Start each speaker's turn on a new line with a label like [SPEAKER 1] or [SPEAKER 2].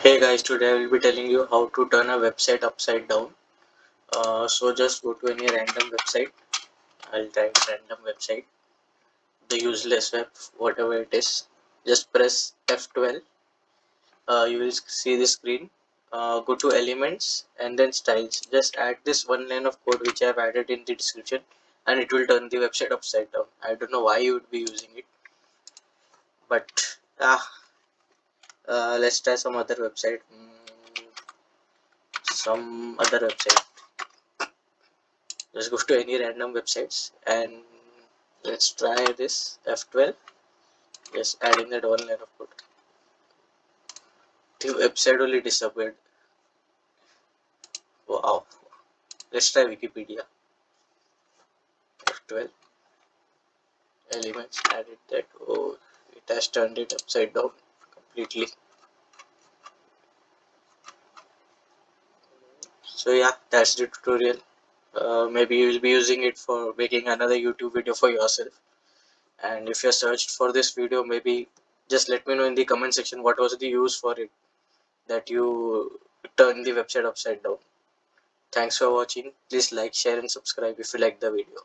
[SPEAKER 1] Hey guys, today I will be telling you how to turn a website upside down. So just go to any random website. I'll type random website, the useless web, whatever it is. Just press F12. You will see the screen. Go to elements and then styles. Just add this one line of code which I have added in the description, and it will turn the website upside down. I don't know why you would be using it, but let's try some other website. Some other website. Just go to any random websites and let's try this F12. Just adding that one line of code. The website only disappeared. Wow. Let's try Wikipedia. F12 elements, added that. Oh, it has turned it upside down completely. So yeah, that's the tutorial. Maybe you will be using it for making another YouTube video for yourself. And if you searched for this video, maybe just let me know in the comment section what was the use for it that you turn the website upside down. Thanks for watching. Please like, share and subscribe if you like the video.